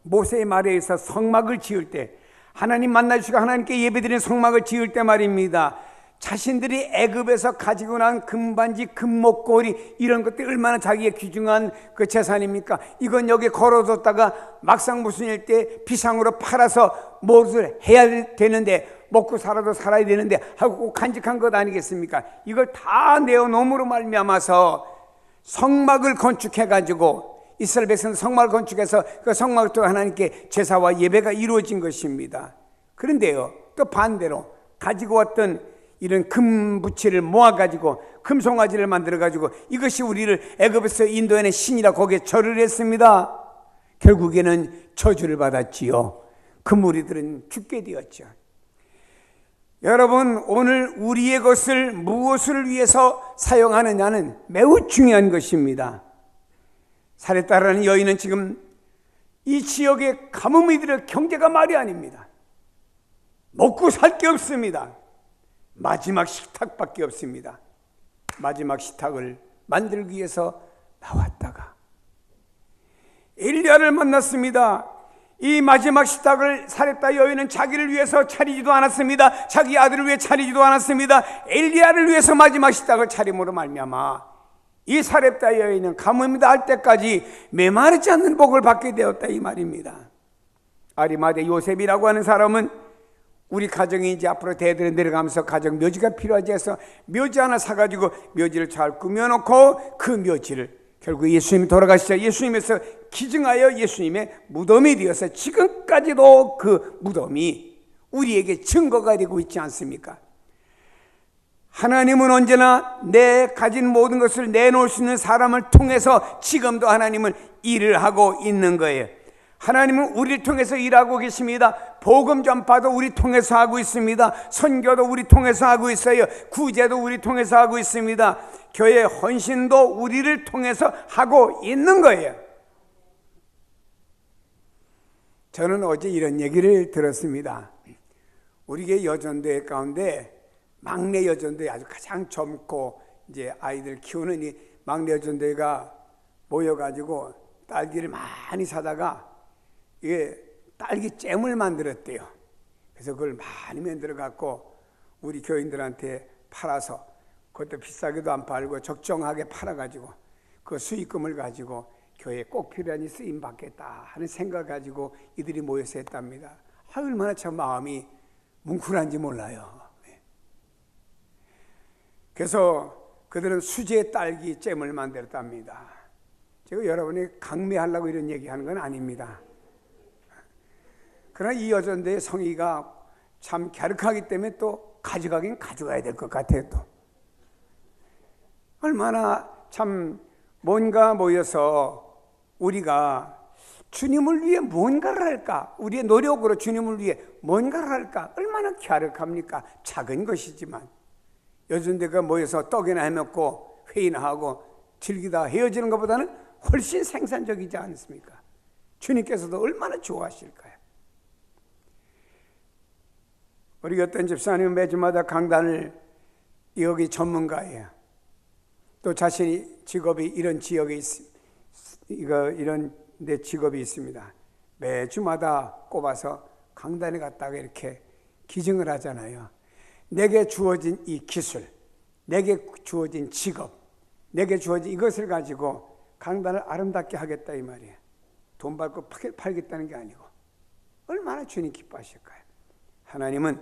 모세의 말에 의해서 성막을 지을 때, 하나님 만나주시고 하나님께 예배드리는 성막을 지을 때 말입니다, 자신들이 애굽에서 가지고 난 금반지, 금목걸이 이런 것들 얼마나 자기의 귀중한 그 재산입니까? 이건 여기 걸어뒀다가 막상 무슨 일 때 비상으로 팔아서 무엇을 해야 되는데, 먹고 살아도 살아야 되는데 하고 간직한 것 아니겠습니까? 이걸 다 내어놓음으로 말미암아서 성막을 건축해가지고 이스라엘 백성은 성막을 건축해서 그 성막을 통해 하나님께 제사와 예배가 이루어진 것입니다. 그런데요, 또 반대로 가지고 왔던 이런 금부치를 모아가지고 금송아지를 만들어가지고 이것이 우리를 애굽에서 인도해낸 신이라 거기에 절을 했습니다. 결국에는 저주를 받았지요. 그 무리들은 죽게 되었죠. 여러분, 오늘 우리의 것을 무엇을 위해서 사용하느냐는 매우 중요한 것입니다. 사렙다라는 여인은 지금 이 지역의 가뭄이들의 경제가 말이 아닙니다. 먹고 살 게 없습니다. 마지막 식탁밖에 없습니다. 마지막 식탁을 만들기 위해서 나왔다가 엘리야를 만났습니다. 이 마지막 식탁을 사렙다 여인은 자기를 위해서 차리지도 않았습니다. 자기 아들을 위해 차리지도 않았습니다. 엘리야를 위해서 마지막 식탁을 차림으로 말미암아 이 사렙다 여인은 가뭄이 닿을 때까지 메마르지 않는 복을 받게 되었다, 이 말입니다. 아리마대 요셉이라고 하는 사람은 우리 가정이 이제 앞으로 대대로 내려가면서 가정 묘지가 필요하지 해서 묘지 하나 사가지고 묘지를 잘 꾸며놓고 그 묘지를 결국 예수님이 돌아가시자 예수님에서 기증하여 예수님의 무덤이 되어서 지금까지도 그 무덤이 우리에게 증거가 되고 있지 않습니까? 하나님은 언제나 내 가진 모든 것을 내놓을 수 있는 사람을 통해서 지금도 하나님은 일을 하고 있는 거예요. 하나님은 우리를 통해서 일하고 계십니다. 복음 전파도 우리 통해서 하고 있습니다. 선교도 우리 통해서 하고 있어요. 구제도 우리 통해서 하고 있습니다. 교회 헌신도 우리를 통해서 하고 있는 거예요. 저는 어제 이런 얘기를 들었습니다. 우리 교회 여전대 가운데 막내 여전대, 아주 가장 젊고 이제 아이들 키우는 이 막내 여전대가 모여가지고 딸기를 많이 사다가 이게 딸기 잼을 만들었대요. 그래서 그걸 많이 만들어 갖고 우리 교인들한테 팔아서, 그것도 비싸게도 안 팔고 적정하게 팔아가지고 그 수익금을 가지고 교회에 꼭 필요한 쓰임 받겠다 하는 생각 가지고 이들이 모여서 했답니다. 얼마나 참 마음이 뭉클한지 몰라요. 그래서 그들은 수제 딸기 잼을 만들었답니다. 제가 여러분이 강매하려고 이런 얘기하는 건 아닙니다. 그러나 이 여전대의 성의가 참 갸륵하기 때문에 또 가져가긴 가져가야 될 것 같아요. 또 얼마나 참 뭔가 모여서 우리가 주님을 위해 뭔가를 할까? 우리의 노력으로 주님을 위해 뭔가를 할까? 얼마나 갸륵합니까? 작은 것이지만 요즘 내가 모여서 떡이나 해먹고 회의나 하고 즐기다 헤어지는 것보다는 훨씬 생산적이지 않습니까? 주님께서도 얼마나 좋아하실까요? 우리 어떤 집사님은 매주마다 강단을, 여기 전문가예요. 또 자신이 직업이 이런 지역에 이런 내 직업이 있습니다. 매주마다 꼽아서 강단에 갔다가 이렇게 기증을 하잖아요. 내게 주어진 이 기술, 내게 주어진 직업, 내게 주어진 이것을 가지고 강단을 아름답게 하겠다 이 말이에요. 돈 받고 팔겠다는 게 아니고 얼마나 주님 기뻐하실까요? 하나님은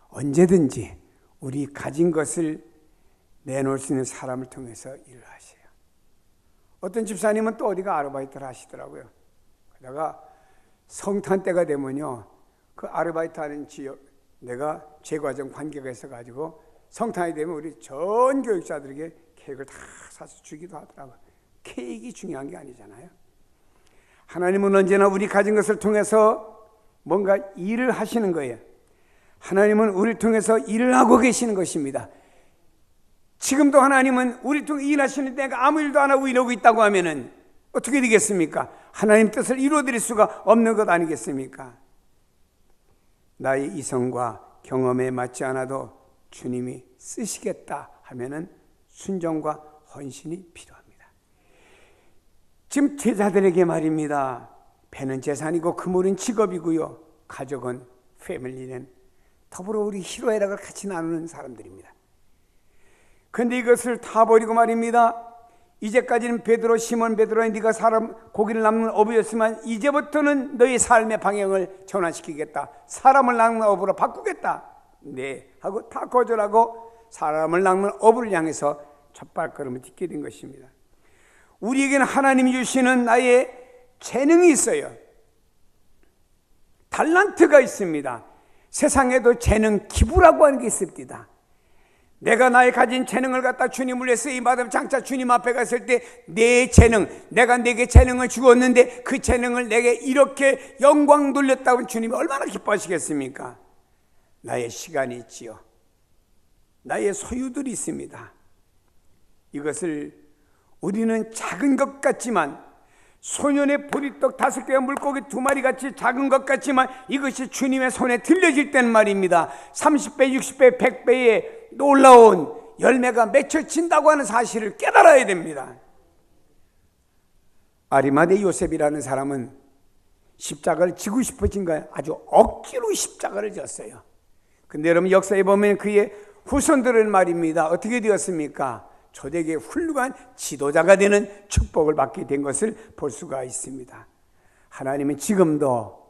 언제든지 우리 가진 것을 내놓을 수 있는 사람을 통해서 일을 하세요. 어떤 집사님은 또 어디가 아르바이트를 하시더라고요. 그러다가 성탄 때가 되면요, 그 아르바이트 하는 지역, 내가 제과점 관계가 있어가지고 성탄이 되면 우리 전 교육자들에게 케이크를 다 사서 주기도 하더라고요. 케이크가 중요한 게 아니잖아요. 하나님은 언제나 우리 가진 것을 통해서 뭔가 일을 하시는 거예요. 하나님은 우리를 통해서 일을 하고 계시는 것입니다. 지금도 하나님은 우리를 통해 일하시는데 내가 아무 일도 안 하고 이러고 있다고 하면은 어떻게 되겠습니까? 하나님 뜻을 이루어드릴 수가 없는 것 아니겠습니까? 나의 이성과 경험에 맞지 않아도 주님이 쓰시겠다 하면은 순종과 헌신이 필요합니다. 지금 제자들에게 말입니다. 배는 재산이고 그물은 직업이고요, 가족은, 패밀리는 더불어 우리 희로애락을 같이 나누는 사람들입니다. 그런데 이것을 다 버리고 말입니다. 이제까지는 베드로, 시몬 베드로야, 네가 사람 고기를 낚는 어부였지만 이제부터는 너희 삶의 방향을 전환시키겠다. 사람을 낚는 어부로 바꾸겠다. 네 하고 다 거절하고 사람을 낚는 어부를 향해서 첫 발걸음을 딛게 된 것입니다. 우리에게는 하나님이 주시는 나의 재능이 있어요. 달란트가 있습니다. 세상에도 재능 기부라고 하는 게 있습니다. 내가 나의 가진 재능을 갖다 주님을 위해 쓰임받으면 장차 주님 앞에 갔을 때 내 재능, 내가 내게 재능을 주었는데 그 재능을 내게 이렇게 영광 돌렸다고 하면 주님이 얼마나 기뻐하시겠습니까? 나의 시간이 있지요. 나의 소유들이 있습니다. 이것을 우리는 작은 것 같지만, 소년의 보리떡 5개와 물고기 2마리 같이 작은 것 같지만 이것이 주님의 손에 들려질 때는 말입니다, 30배, 60배, 100배의 놀라운 열매가 맺혀진다고 하는 사실을 깨달아야 됩니다. 아리마대 요셉이라는 사람은 십자가를 지고 싶어진 거예요. 아주 억지로 십자가를 졌어요. 근데 여러분 역사에 보면 그의 후손들은 말입니다, 어떻게 되었습니까? 저에게 훌륭한 지도자가 되는 축복을 받게 된 것을 볼 수가 있습니다. 하나님은 지금도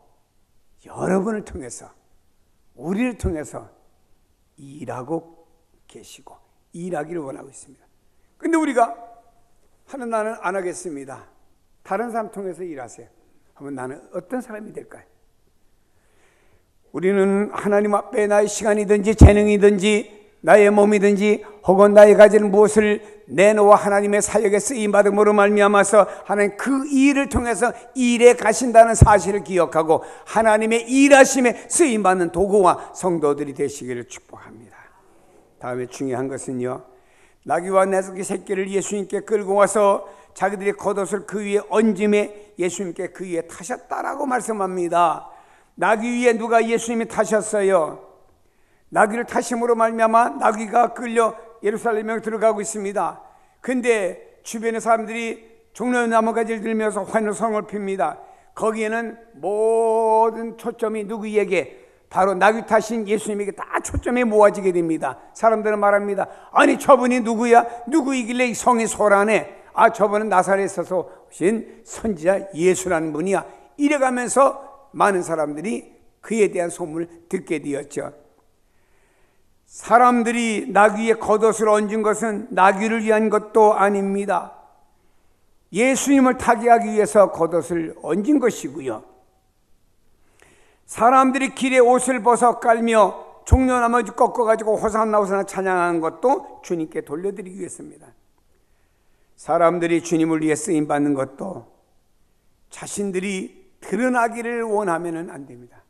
여러분을 통해서, 우리를 통해서 일하고 계시고 일하기를 원하고 있습니다. 그런데 우리가 나는 안 하겠습니다, 다른 사람 통해서 일하세요 하면 나는 어떤 사람이 될까요? 우리는 하나님 앞에 나의 시간이든지 재능이든지 나의 몸이든지 혹은 나의 가지는 무엇을 내놓아 하나님의 사역에 쓰임받음으로 말미암아서 하나님 그 일을 통해서 일에 가신다는 사실을 기억하고 하나님의 일하심에 쓰임받는 도구와 성도들이 되시기를 축복합니다. 다음에 중요한 것은요, 나귀와 나귀 새끼를 예수님께 끌고 와서 자기들의 겉옷을 그 위에 얹음에 예수님께 그 위에 타셨다라고 말씀합니다. 나귀 위에 누가 예수님이 타셨어요? 나귀를 타심으로 말미암아 나귀가 끌려 예루살렘에 들어가고 있습니다. 근데 주변의 사람들이 종려의 나무가지를 들면서 환호성을 핍니다. 거기에는 모든 초점이 누구에게? 바로 나귀 타신 예수님에게 다 초점이 모아지게 됩니다. 사람들은 말합니다, 아니 저분이 누구야? 누구이길래 이 성이 소란해? 아, 저분은 나사렛에서 오신 선지자 예수라는 분이야. 이래가면서 많은 사람들이 그에 대한 소문을 듣게 되었죠. 사람들이 나귀의 겉옷을 얹은 것은 나귀를 위한 것도 아닙니다. 예수님을 타게 하기 위해서 겉옷을 얹은 것이고요, 사람들이 길에 옷을 벗어 깔며 종려나무 꺾어가지고 호산나 호산나 찬양한 것도 주님께 돌려드리기 위해서입니다. 사람들이 주님을 위해 쓰임받는 것도 자신들이 드러나기를 원하면 안 됩니다.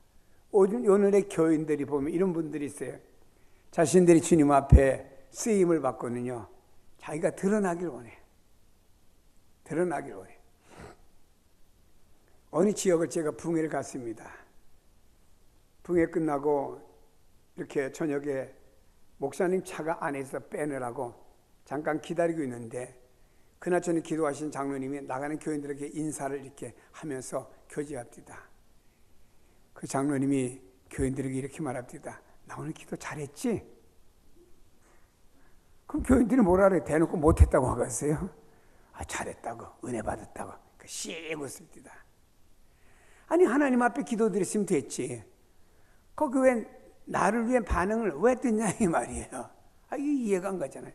오늘의 교인들이 보면 이런 분들이 있어요. 자신들이 주님 앞에 쓰임을 받거든요. 자기가 드러나길 원해. 드러나길 원해. 어느 지역을 제가 붕해를 갔습니다. 붕해 끝나고 이렇게 저녁에 목사님 차가 안에서 빼느라고 잠깐 기다리고 있는데, 그날 저는 기도하신 장로님이 나가는 교인들에게 인사를 이렇게 하면서 교제합니다. 그 장로님이 교인들에게 이렇게 말합니다. 나 오늘 기도 잘했지? 그럼 교인들이 뭐라 그래? 대놓고 못했다고 하겠어요? 잘했다고, 은혜 받았다고 씩 웃습니다. 아니, 하나님 앞에 기도드렸으면 됐지. 거기 왜 나를 위한 반응을 왜 듣냐 이 말이에요. 이게 이해가 안 가잖아요.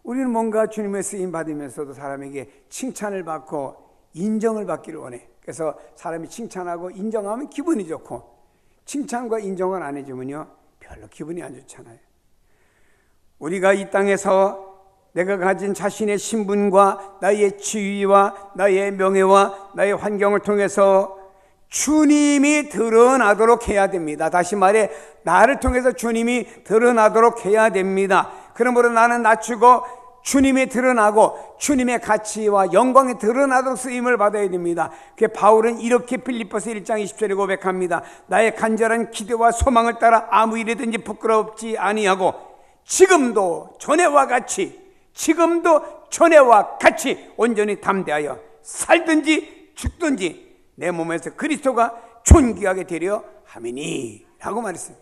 우리는 뭔가 주님의 쓰임 받으면서도 사람에게 칭찬을 받고 인정을 받기를 원해. 그래서 사람이 칭찬하고 인정하면 기분이 좋고, 칭찬과 인정을 안 해주면요 별로 기분이 안 좋잖아요. 우리가 이 땅에서 내가 가진 자신의 신분과 나의 지위와 나의 명예와 나의 환경을 통해서 주님이 드러나도록 해야 됩니다. 다시 말해, 나를 통해서 주님이 드러나도록 해야 됩니다. 그러므로 나는 낮추고 주님이 드러나고 주님의 가치와 영광이 드러나도록 쓰임을 받아야 됩니다. 그 바울은 이렇게 빌립보서 1장 20절에 고백합니다. 나의 간절한 기대와 소망을 따라 아무 일이든지 부끄럽지 아니하고 지금도 전에와 같이 온전히 담대하여 살든지 죽든지 내 몸에서 그리스도가 존귀하게 되려 함이니 라고 말했어요.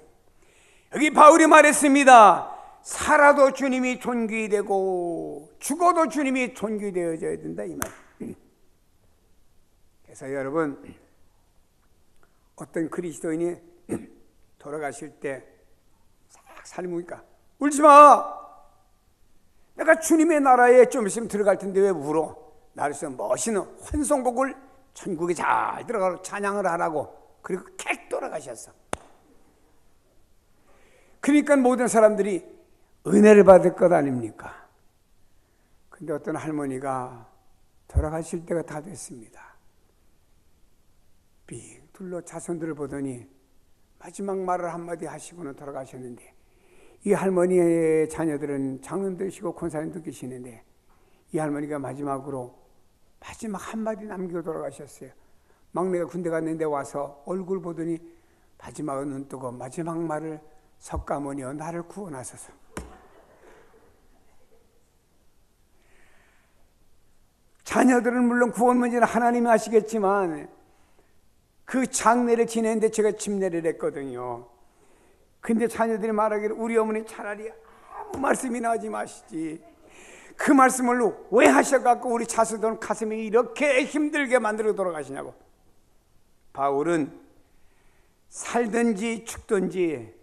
여기 바울이 말했습니다. 살아도 주님이 존귀되고 죽어도 주님이 존귀되어져야 된다 이 말. 그래서 여러분, 어떤 그리스도인이 돌아가실 때 싹 살무니까 울지 마. 내가 주님의 나라에 좀 있으면 들어갈 텐데 왜 울어? 나를 위해서 멋있는 환송곡을 천국에 잘 들어가서 찬양을 하라고. 그리고 객 돌아가셨어. 그러니까 모든 사람들이 은혜를 받을 것 아닙니까? 근데 어떤 할머니가 돌아가실 때가 다 됐습니다. 빙 둘러 자손들을 보더니 마지막 말을 한마디 하시고는 돌아가셨는데, 이 할머니의 자녀들은 장로되시고 권사님도 계시는데 이 할머니가 마지막 한마디 남기고 돌아가셨어요. 막내가 군대 갔는데 와서 얼굴 보더니 마지막은 눈 뜨고 마지막 말을 석가모니여 나를 구원하소서. 자녀들은 물론 구원 문제는 하나님이 하시겠지만 그 장례를 지내는데 제가 집례를 했거든요. 근데 자녀들이 말하기를 우리 어머니 차라리 아무 말씀이나 하지 마시지. 그 말씀을 왜 하셔갖고 우리 자손들은 가슴이 이렇게 힘들게 만들어 돌아가시냐고. 바울은 살든지 죽든지,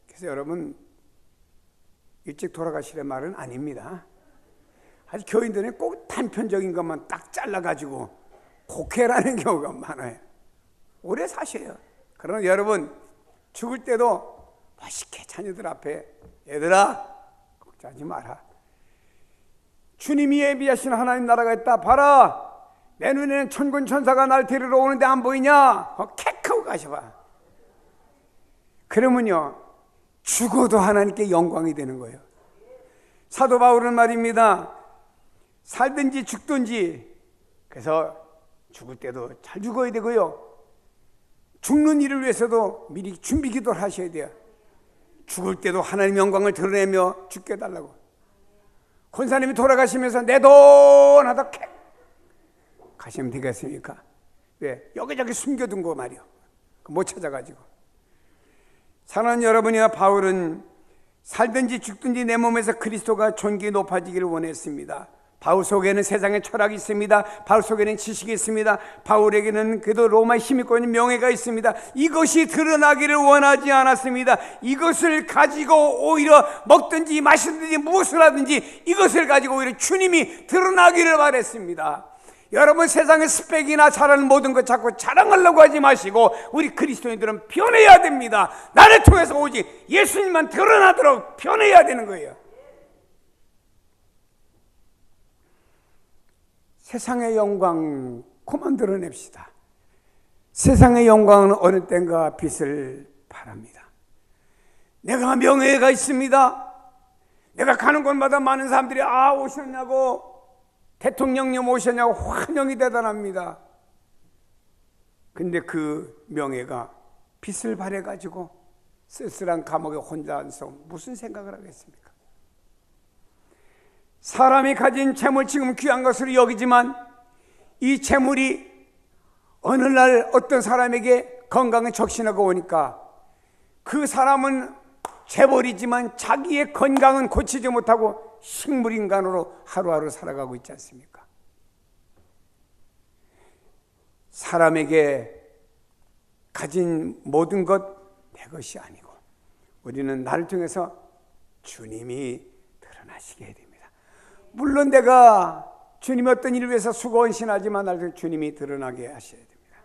그래서 여러분 일찍 돌아가시란 말은 아닙니다. 아주 교인들은 꼭 단편적인 것만 딱 잘라가지고 곡해라는 경우가 많아요. 오래 사셔요. 그러나 여러분 죽을 때도 맛있게 자녀들 앞에 얘들아 걱정하지 마라. 주님이 예비하신 하나님 나라가 있다. 봐라, 내 눈에는 천군 천사가 날 데리러 오는데 안 보이냐? 캑 하고 가셔봐. 그러면요 죽어도 하나님께 영광이 되는 거예요. 사도 바울은 말입니다. 살든지 죽든지, 그래서 죽을 때도 잘 죽어야 되고요, 죽는 일을 위해서도 미리 준비 기도를 하셔야 돼요. 죽을 때도 하나님 영광을 드러내며 죽게 해달라고. 권사님이 돌아가시면서 내 돈 하다 캑 가시면 되겠습니까? 왜? 여기저기 숨겨둔 거 말이요, 못 찾아가지고. 사랑하는 여러분이와 바울은 살든지 죽든지 내 몸에서 그리스도가 존귀 높아지기를 원했습니다. 바울 속에는 세상의 철학이 있습니다. 바울 속에는 지식이 있습니다. 바울에게는 그래도 로마의 힘이 있고 있는 명예가 있습니다. 이것이 드러나기를 원하지 않았습니다. 이것을 가지고 오히려 먹든지 마시든지 무엇을 하든지 이것을 가지고 오히려 주님이 드러나기를 바랬습니다. 여러분, 세상의 스펙이나 잘하는 모든 것 자꾸 자랑하려고 하지 마시고 우리 그리스도인들은 변해야 됩니다. 나를 통해서 오직 예수님만 드러나도록 변해야 되는 거예요. 세상의 영광, 그만 드러냅시다. 세상의 영광은 어느 때인가 빛을 발합니다. 내가 명예가 있습니다. 내가 가는 곳마다 많은 사람들이 오셨냐고, 대통령님 오셨냐고 환영이 대단합니다. 근데 그 명예가 빛을 발해가지고 쓸쓸한 감옥에 혼자 앉아서 무슨 생각을 하겠습니까? 사람이 가진 재물, 지금 귀한 것으로 여기지만 이 재물이 어느 날 어떤 사람에게 건강에 적신하고 오니까 그 사람은 재벌이지만 자기의 건강은 고치지 못하고 식물인간으로 하루하루 살아가고 있지 않습니까? 사람에게 가진 모든 것 내 것이 아니고 우리는 나를 통해서 주님이 드러나시게 해야 됩니다. 물론 내가 주님이 어떤 일을 위해서 수고헌신하지만 나를 통해 주님이 드러나게 하셔야 됩니다.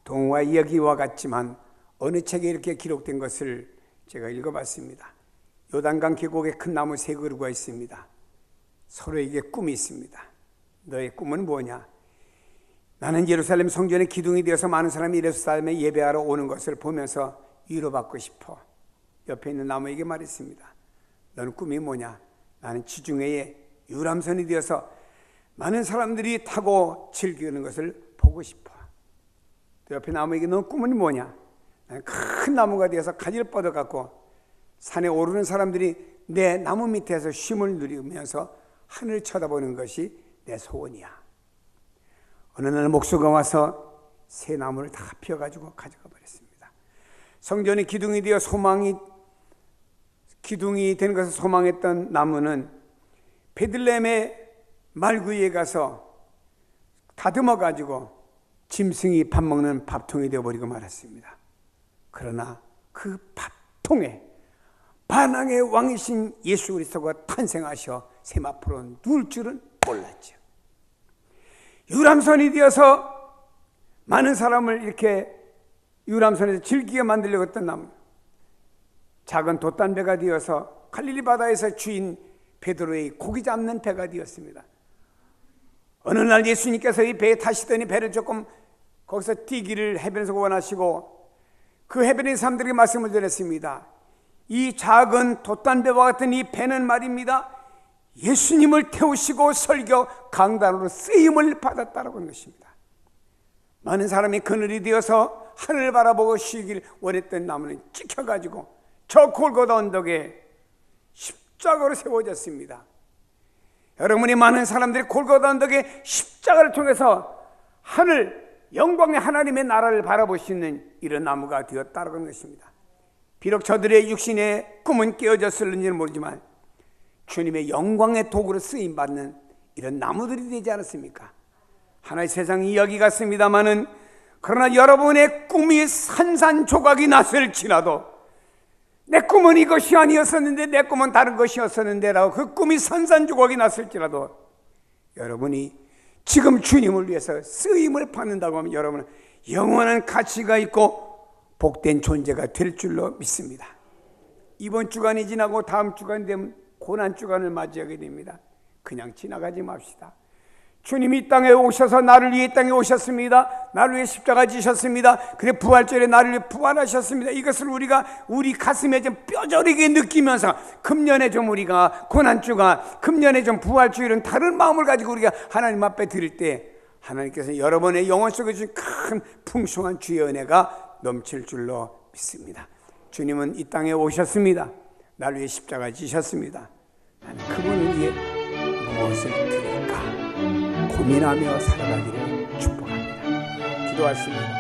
동화 이야기와 같지만 어느 책에 이렇게 기록된 것을 제가 읽어봤습니다. 요단강 계곡에 큰 나무 3그루가 있습니다. 서로에게 꿈이 있습니다. 너의 꿈은 뭐냐? 나는 예루살렘 성전의 기둥이 되어서 많은 사람이 예루살렘에 예배하러 오는 것을 보면서 위로받고 싶어. 옆에 있는 나무에게 말했습니다. 너는 꿈이 뭐냐? 나는 지중해에 유람선이 되어서 많은 사람들이 타고 즐기는 것을 보고 싶어. 또 옆에 나무에게 너 꿈은 뭐냐? 나는 큰 나무가 되어서 가지를 뻗어갖고 산에 오르는 사람들이 내 나무 밑에서 쉼을 누리면서 하늘을 쳐다보는 것이 내 소원이야. 어느 날 목수가 와서 새 나무를 다 피워가지고 가져가 버렸습니다. 성전의 기둥이 되어 기둥이 되는 것을 소망했던 나무는 베들레헴의 말구이에 가서 다듬어가지고 짐승이 밥 먹는 밥통이 되어버리고 말았습니다. 그러나 그 밥통에 반항의 왕이신 예수 그리스도가 탄생하셔 세마포로 누울 줄은 몰랐죠. 유람선이 되어서 많은 사람을 이렇게 유람선에서 즐기게 만들려고 했던 나무, 작은 돛단배가 되어서 갈릴리 바다에서 주인 베드로의 고기 잡는 배가 되었습니다. 어느 날 예수님께서 이 배에 타시더니 배를 조금 거기서 뛰기를 해변에서 원하시고 그 해변의 사람들에게 말씀을 드렸습니다. 이 작은 돛단배와 같은 이 배는 말입니다, 예수님을 태우시고 설교 강단으로 쓰임을 받았다라고 하는 것입니다. 많은 사람이 그늘이 되어서 하늘을 바라보고 쉬길 원했던 나무는 찍혀가지고 저 골고다 언덕에 십자가로 세워졌습니다. 여러분이 많은 사람들이 골고다 언덕에 십자가를 통해서 하늘 영광의 하나님의 나라를 바라볼 수 있는 이런 나무가 되었다라고 하는 것입니다. 비록 저들의 육신의 꿈은 깨어졌을는지는 모르지만 주님의 영광의 도구로 쓰임받는 이런 나무들이 되지 않았습니까? 하나의 세상 이야기 같습니다마는 그러나 여러분의 꿈이 산산조각이 났을지라도 내 꿈은 이것이 아니었었는데, 내 꿈은 다른 것이었었는데 라고 그 꿈이 산산조각이 났을지라도 여러분이 지금 주님을 위해서 쓰임을 받는다고 하면 여러분은 영원한 가치가 있고 복된 존재가 될 줄로 믿습니다. 이번 주간이 지나고 다음 주간이 되면 고난주간을 맞이하게 됩니다. 그냥 지나가지 맙시다. 주님이 이 땅에 오셔서 나를 위해 이 땅에 오셨습니다. 나를 위해 십자가 지셨습니다. 그래 부활절에 나를 위해 부활하셨습니다. 이것을 우리가 우리 가슴에 좀 뼈저리게 느끼면서 금년에 좀 우리가 고난주가, 금년에 좀 부활주 이런 다른 마음을 가지고 우리가 하나님 앞에 드릴 때 하나님께서 여러분의 영혼 속에 주신 큰 풍성한 주의 은혜가 넘칠 줄로 믿습니다. 주님은 이 땅에 오셨습니다. 나를 위해 십자가 지셨습니다. 나는 그분을 위해 무엇을 드릴까 고민하며 살아가기를 축복합니다. 기도하십니다.